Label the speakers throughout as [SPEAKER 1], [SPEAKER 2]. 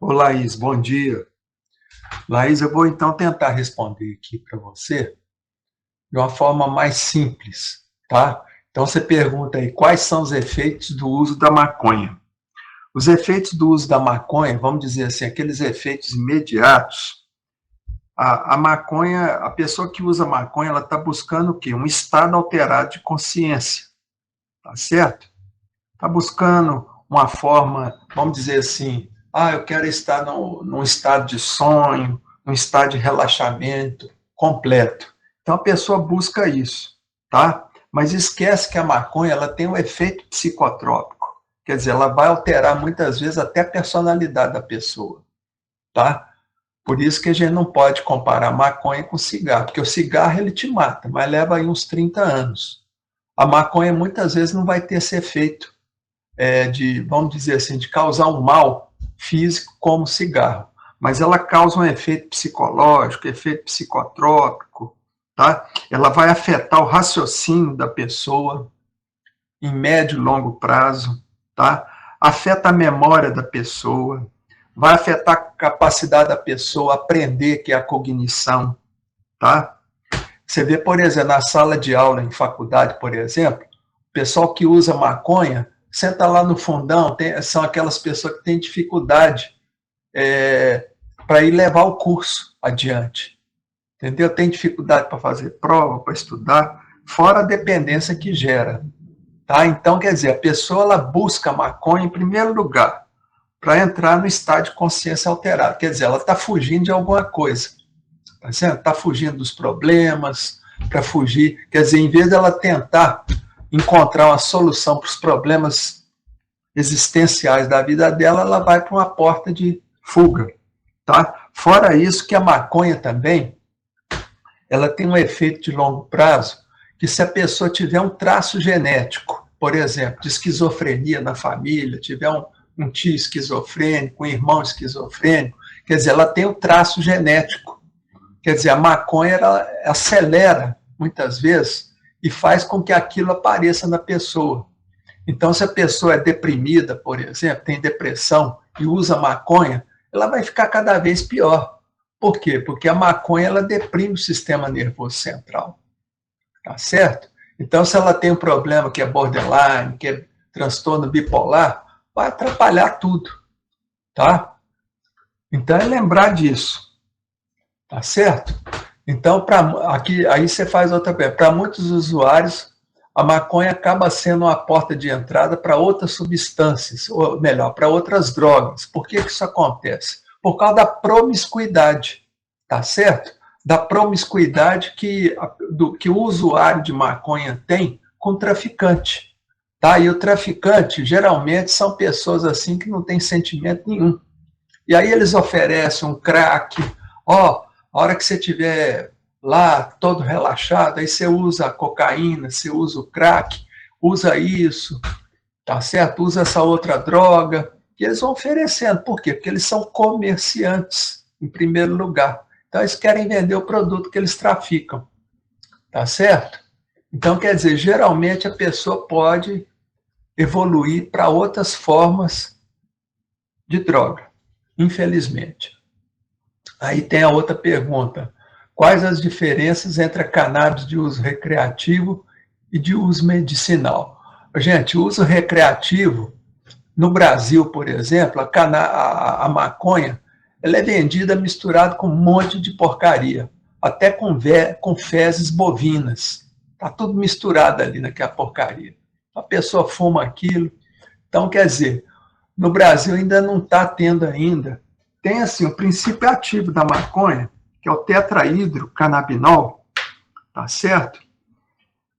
[SPEAKER 1] Ô, Laís, bom dia. Laís, eu vou então tentar responder aqui para você de uma forma mais simples, tá? Então você pergunta aí quais são os efeitos do uso da maconha. Os efeitos do uso da maconha, vamos dizer assim, aqueles efeitos imediatos. A maconha, a pessoa que usa maconha, ela está buscando o quê? Um estado alterado de consciência, tá certo? Está buscando uma forma, vamos dizer assim, eu quero estar num estado de sonho, num estado de relaxamento completo. Então a pessoa busca isso, tá? Mas esquece que a maconha ela tem um efeito psicotrópico, quer dizer, ela vai alterar muitas vezes até a personalidade da pessoa, tá? Por isso que a gente não pode comparar maconha com cigarro, porque o cigarro ele te mata, mas leva aí uns 30 anos. A maconha muitas vezes não vai ter esse efeito vamos dizer assim, de causar um mal físico como o cigarro, mas ela causa um efeito psicológico, efeito psicotrópico, tá? Ela vai afetar o raciocínio da pessoa em médio e longo prazo, tá? Afeta a memória da pessoa, vai afetar a capacidade da pessoa aprender, que é a cognição, tá? Você vê, por exemplo, na sala de aula em faculdade, por exemplo, o pessoal que usa maconha senta lá no fundão, são aquelas pessoas que têm dificuldade para ir levar o curso adiante, entendeu? Tem dificuldade para fazer prova, para estudar, fora a dependência que gera, tá? Então, quer dizer, a pessoa ela busca a maconha em primeiro lugar para entrar no estado de consciência alterado, quer dizer, ela está fugindo de alguma coisa, tá certo? Está fugindo dos problemas, para fugir, quer dizer, em vez dela tentar encontrar uma solução para os problemas existenciais da vida dela, ela vai para uma porta de fuga, tá? Fora isso, que a maconha também, ela tem um efeito de longo prazo, que se a pessoa tiver um traço genético, por exemplo, de esquizofrenia na família, tiver um tio esquizofrênico, um irmão esquizofrênico, quer dizer, ela tem um traço genético. Quer dizer, a maconha ela acelera, muitas vezes, e faz com que aquilo apareça na pessoa. Então, se a pessoa é deprimida, por exemplo, tem depressão e usa maconha, ela vai ficar cada vez pior. Por quê? Porque a maconha ela deprime o sistema nervoso central. Tá certo? Então, se ela tem um problema que é borderline, que é transtorno bipolar, vai atrapalhar tudo. Tá? Então, é lembrar disso. Tá certo? Então, aí você faz outra pergunta. Para muitos usuários, a maconha acaba sendo uma porta de entrada para outras substâncias, ou melhor, para outras drogas. Por que isso acontece? Por causa da promiscuidade, tá certo? Da promiscuidade que o usuário de maconha tem com o traficante. Tá? E o traficante, geralmente, são pessoas assim que não têm sentimento nenhum. E aí eles oferecem um crack, a hora que você estiver lá todo relaxado, aí você usa a cocaína, você usa o crack, usa isso, tá certo? Usa essa outra droga, e eles vão oferecendo. Por quê? Porque eles são comerciantes, em primeiro lugar. Então eles querem vender o produto que eles traficam, tá certo? Então, quer dizer, geralmente a pessoa pode evoluir para outras formas de droga, infelizmente. Aí tem a outra pergunta. Quais as diferenças entre a cannabis de uso recreativo e de uso medicinal? Gente, o uso recreativo, no Brasil, por exemplo, a maconha, ela é vendida misturada com um monte de porcaria, até com fezes bovinas. Está tudo misturado ali naquela porcaria. A pessoa fuma aquilo. Então, quer dizer, no Brasil ainda não está tendo ainda. Tem assim, o princípio ativo da maconha, que é o tetrahidrocannabinol, tá certo?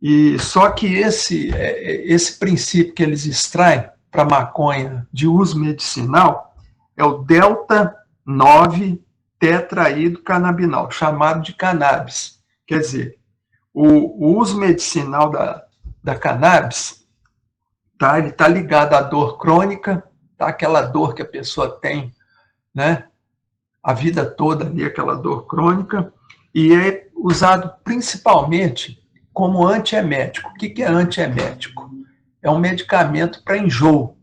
[SPEAKER 1] E só que esse princípio que eles extraem para maconha de uso medicinal é o delta 9 tetrahidrocannabinol, chamado de cannabis. Quer dizer, o uso medicinal da cannabis, tá? Ele está ligado à dor crônica, tá? Aquela dor que a pessoa tem, né? A vida toda ali, aquela dor crônica, e é usado principalmente como antiemético. O que é antiemético? É um medicamento para enjoo,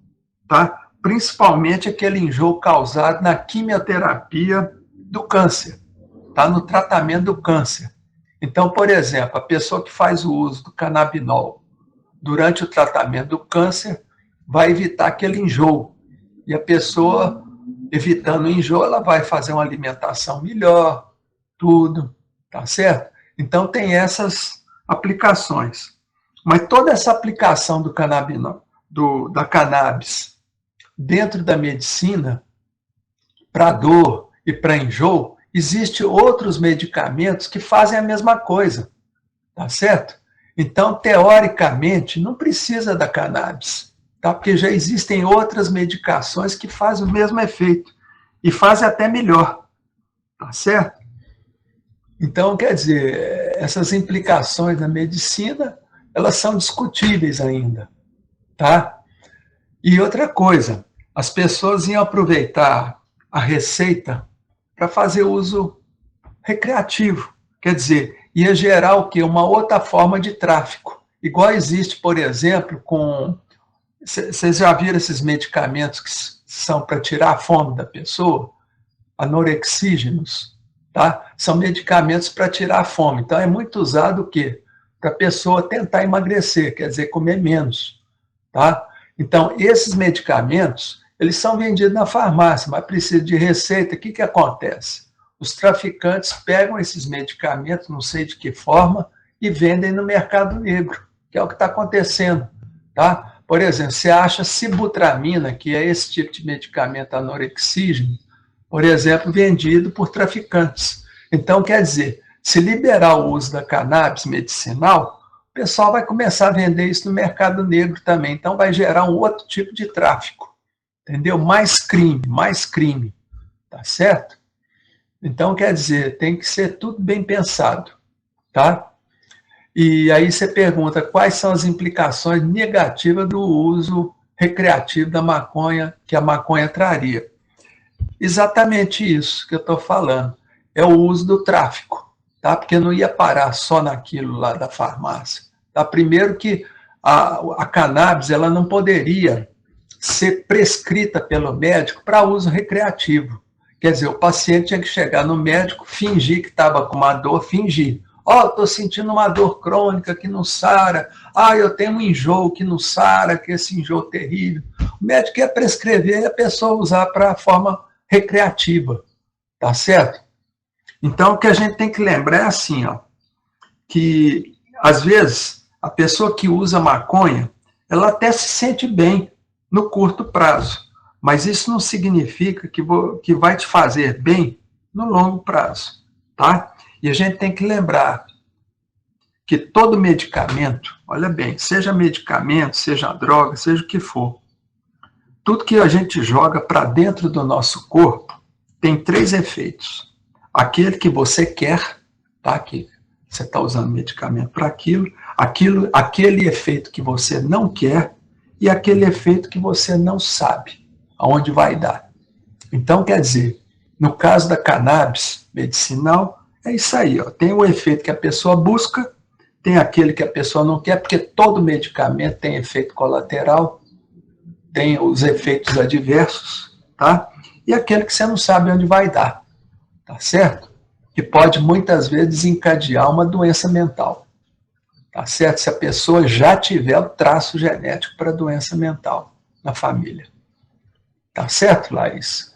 [SPEAKER 1] tá? principalmente aquele enjoo causado na quimioterapia do câncer, tá? No tratamento do câncer. Então, por exemplo, a pessoa que faz o uso do canabinol durante o tratamento do câncer vai evitar aquele enjoo. E a pessoa, evitando o enjoo, ela vai fazer uma alimentação melhor, tudo, tá certo? Então, tem essas aplicações. Mas toda essa aplicação do canabinol, da cannabis dentro da medicina, para dor e para enjoo, existem outros medicamentos que fazem a mesma coisa, tá certo? Então, teoricamente, não precisa da cannabis, tá? Porque já existem outras medicações que fazem o mesmo efeito e fazem até melhor, tá certo? Então, quer dizer, essas implicações na medicina, elas são discutíveis ainda, tá? E outra coisa, as pessoas iam aproveitar a receita para fazer uso recreativo, quer dizer, ia gerar o quê? Uma outra forma de tráfico. Igual existe, por exemplo, com... Vocês já viram esses medicamentos que são para tirar a fome da pessoa? Anorexígenos, tá? São medicamentos para tirar a fome. Então, é muito usado o quê? Para a pessoa tentar emagrecer, quer dizer, comer menos, tá? Então, esses medicamentos, eles são vendidos na farmácia, mas precisa de receita. O que acontece? Os traficantes pegam esses medicamentos, não sei de que forma, e vendem no mercado negro, que é o que está acontecendo, tá? Por exemplo, você acha sibutramina, que é esse tipo de medicamento anorexígeno, por exemplo, vendido por traficantes. Então, quer dizer, se liberar o uso da cannabis medicinal, o pessoal vai começar a vender isso no mercado negro também. Então, vai gerar um outro tipo de tráfico, entendeu? Mais crime, tá certo? Então, quer dizer, tem que ser tudo bem pensado, tá? E aí você pergunta quais são as implicações negativas do uso recreativo da maconha, que a maconha traria. Exatamente isso que eu estou falando. É o uso do tráfico, tá? Porque não ia parar só naquilo lá da farmácia. Tá? Primeiro que a cannabis ela não poderia ser prescrita pelo médico para uso recreativo. Quer dizer, o paciente tinha que chegar no médico, fingir que estava com uma dor, fingir. Estou sentindo uma dor crônica que não sara. Eu tenho um enjoo que não sara, que esse enjoo terrível. O médico ia prescrever e a pessoa usar para a forma recreativa, tá certo? Então, o que a gente tem que lembrar é assim, que às vezes a pessoa que usa maconha, ela até se sente bem no curto prazo, mas isso não significa que vai te fazer bem no longo prazo, tá? E a gente tem que lembrar que todo medicamento, olha bem, seja medicamento, seja droga, seja o que for, tudo que a gente joga para dentro do nosso corpo tem 3 efeitos. Aquele que você quer, tá? Que você está usando medicamento para aquele efeito que você não quer e aquele efeito que você não sabe aonde vai dar. Então, quer dizer, no caso da cannabis medicinal, é isso aí. Tem o efeito que a pessoa busca, tem aquele que a pessoa não quer, porque todo medicamento tem efeito colateral, tem os efeitos adversos, tá? E aquele que você não sabe onde vai dar, tá certo? Que pode muitas vezes desencadear uma doença mental, tá certo? Se a pessoa já tiver o traço genético para doença mental na família. Tá certo, Laís?